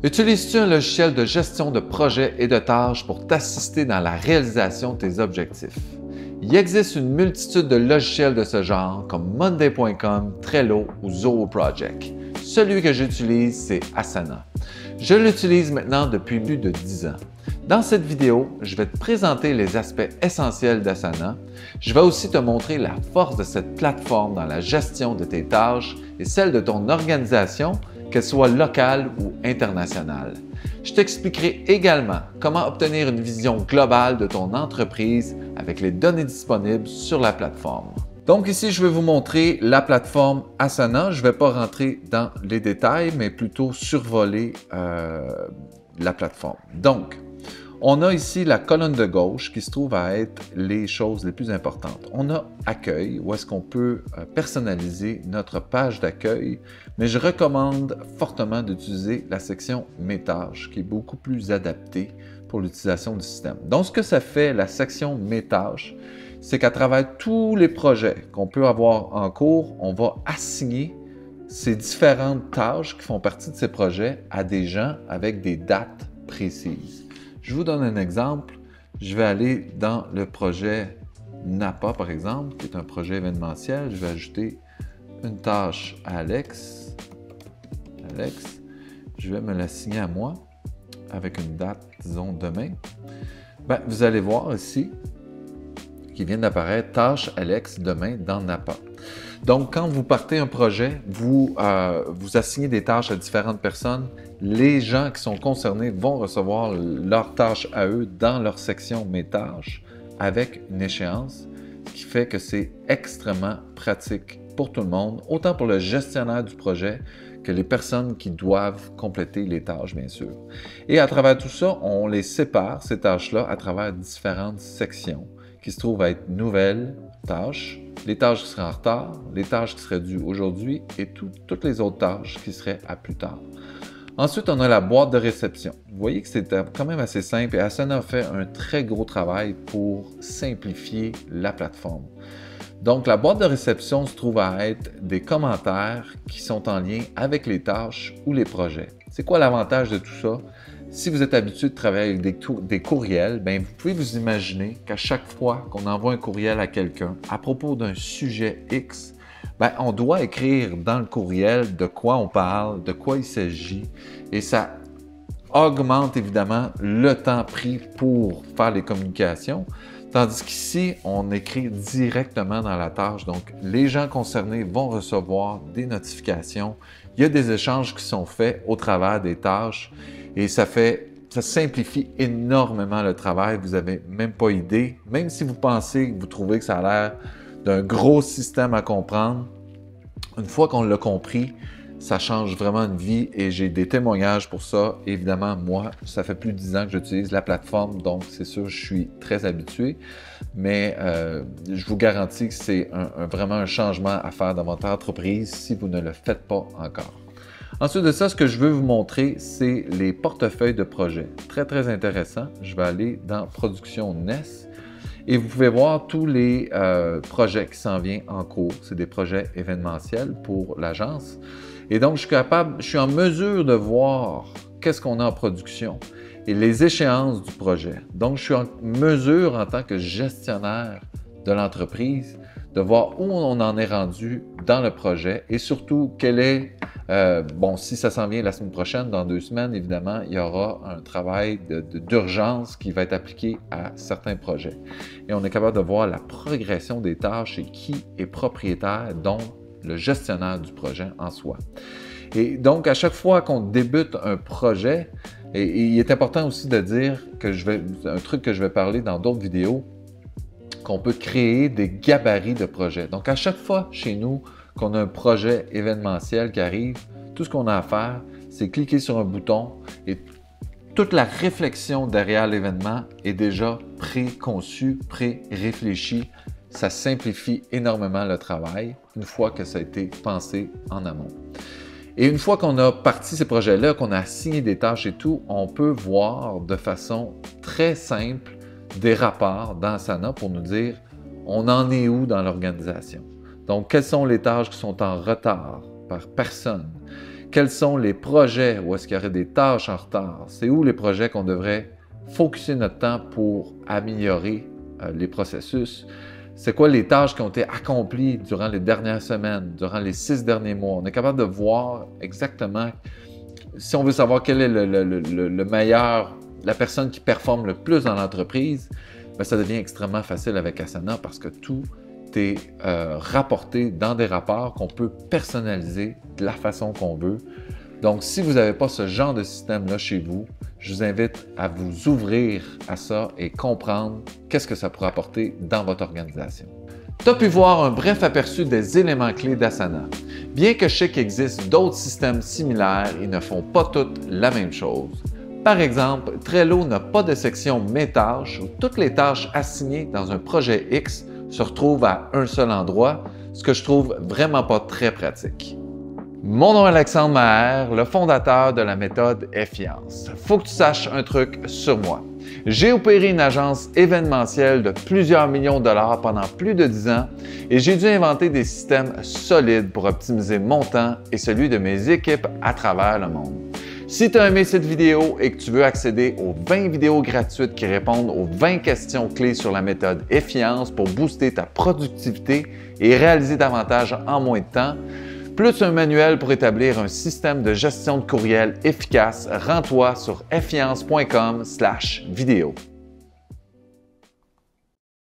Utilises-tu un logiciel de gestion de projets et de tâches pour t'assister dans la réalisation de tes objectifs? Il existe une multitude de logiciels de ce genre comme Monday.com, Trello ou Zoho Project. Celui que j'utilise, c'est Asana. Je l'utilise maintenant depuis plus de 10 ans. Dans cette vidéo, je vais te présenter les aspects essentiels d'Asana. Je vais aussi te montrer la force de cette plateforme dans la gestion de tes tâches et celle de ton organisation, qu'elle soit locale ou internationale. Je t'expliquerai également comment obtenir une vision globale de ton entreprise avec les données disponibles sur la plateforme. Donc ici, je vais vous montrer la plateforme Asana. Je ne vais pas rentrer dans les détails, mais plutôt survoler la plateforme. Donc, on a ici la colonne de gauche qui se trouve à être les choses les plus importantes. On a Accueil, où est-ce qu'on peut personnaliser notre page d'accueil, mais je recommande fortement d'utiliser la section Mes tâches, qui est beaucoup plus adaptée pour l'utilisation du système. Donc, ce que ça fait, la section Mes tâches, c'est qu'à travers tous les projets qu'on peut avoir en cours, on va assigner ces différentes tâches qui font partie de ces projets à des gens avec des dates précises. Je vous donne un exemple. Je vais aller dans le projet NAPA, par exemple, qui est un projet événementiel. Je vais ajouter une tâche à Alex. Je vais me l'assigner à moi avec une date, disons, demain. Bien, vous allez voir ici qu'il vient d'apparaître tâche Alex demain dans NAPA. Donc, quand vous partez un projet, vous assignez des tâches à différentes personnes. Les gens qui sont concernés vont recevoir leurs tâches à eux dans leur section Mes tâches avec une échéance, ce qui fait que c'est extrêmement pratique pour tout le monde, autant pour le gestionnaire du projet que les personnes qui doivent compléter les tâches, bien sûr. Et à travers tout ça, on les sépare, ces tâches-là, à travers différentes sections qui se trouvent à être nouvelles tâches, les tâches qui seraient en retard, les tâches qui seraient dues aujourd'hui et toutes les autres tâches qui seraient à plus tard. Ensuite, on a la boîte de réception. Vous voyez que c'est quand même assez simple et Asana a fait un très gros travail pour simplifier la plateforme. Donc, la boîte de réception se trouve à être des commentaires qui sont en lien avec les tâches ou les projets. C'est quoi l'avantage de tout ça? Si vous êtes habitué de travailler avec des courriels, bien, vous pouvez vous imaginer qu'à chaque fois qu'on envoie un courriel à quelqu'un à propos d'un sujet X, bien, on doit écrire dans le courriel de quoi on parle, de quoi il s'agit, et ça augmente évidemment le temps pris pour faire les communications, tandis qu'ici, on écrit directement dans la tâche. Donc, les gens concernés vont recevoir des notifications. Il y a des échanges qui sont faits au travers des tâches et ça simplifie énormément le travail. Vous n'avez même pas idée, même si vous pensez, vous trouvez que ça a l'air d'un gros système à comprendre, une fois qu'on l'a compris, ça change vraiment une vie et j'ai des témoignages pour ça. Évidemment, moi, ça fait plus de 10 ans que j'utilise la plateforme, donc c'est sûr, je suis très habitué. Mais je vous garantis que c'est vraiment un changement à faire dans votre entreprise si vous ne le faites pas encore. Ensuite de ça, ce que je veux vous montrer, c'est les portefeuilles de projets. Très, très intéressant. Je vais aller dans Production NES. Et vous pouvez voir tous les projets qui s'en viennent en cours. C'est des projets événementiels pour l'agence. Et donc, je suis en mesure de voir qu'est-ce qu'on a en production et les échéances du projet. Donc, je suis en mesure, en tant que gestionnaire de l'entreprise, de voir où on en est rendu dans le projet et surtout quel est, si ça s'en vient la semaine prochaine, dans 2 semaines, évidemment, il y aura un travail d'urgence qui va être appliqué à certains projets. Et on est capable de voir la progression des tâches et qui est propriétaire, dont le gestionnaire du projet en soi. Et donc, à chaque fois qu'on débute un projet, et il est important aussi de dire que un truc que je vais parler dans d'autres vidéos, qu'on peut créer des gabarits de projets. Donc, à chaque fois chez nous qu'on a un projet événementiel qui arrive, tout ce qu'on a à faire, c'est cliquer sur un bouton et toute la réflexion derrière l'événement est déjà préconçue, pré-réfléchie. Ça simplifie énormément le travail une fois que ça a été pensé en amont. Et une fois qu'on a parti ces projets-là, qu'on a assigné des tâches et tout, on peut voir de façon très simple des rapports dans Asana pour nous dire on en est où dans l'organisation. Donc, quelles sont les tâches qui sont en retard par personne? Quels sont les projets où est-ce qu'il y aurait des tâches en retard? C'est où les projets qu'on devrait focuser notre temps pour améliorer les processus? C'est quoi les tâches qui ont été accomplies durant les dernières semaines, durant les 6 derniers mois? On est capable de voir exactement, si on veut savoir quel est le meilleur, la personne qui performe le plus dans l'entreprise, bien, ça devient extrêmement facile avec Asana parce que tout est rapporté dans des rapports qu'on peut personnaliser de la façon qu'on veut. Donc, si vous n'avez pas ce genre de système-là chez vous, je vous invite à vous ouvrir à ça et comprendre qu'est-ce que ça pourrait apporter dans votre organisation. Tu as pu voir un bref aperçu des éléments clés d'Asana. Bien que je sais qu'il existe d'autres systèmes similaires, ils ne font pas toutes la même chose. Par exemple, Trello n'a pas de section Mes tâches où toutes les tâches assignées dans un projet X se retrouvent à un seul endroit, ce que je trouve vraiment pas très pratique. Mon nom est Alexandre Maher, le fondateur de la méthode Effiance. Faut que tu saches un truc sur moi. J'ai opéré une agence événementielle de plusieurs millions de dollars pendant plus de 10 ans et j'ai dû inventer des systèmes solides pour optimiser mon temps et celui de mes équipes à travers le monde. Si tu as aimé cette vidéo et que tu veux accéder aux 20 vidéos gratuites qui répondent aux 20 questions clés sur la méthode Effiance pour booster ta productivité et réaliser davantage en moins de temps, plus un manuel pour établir un système de gestion de courriel efficace, rends-toi sur effiance.com/vidéo.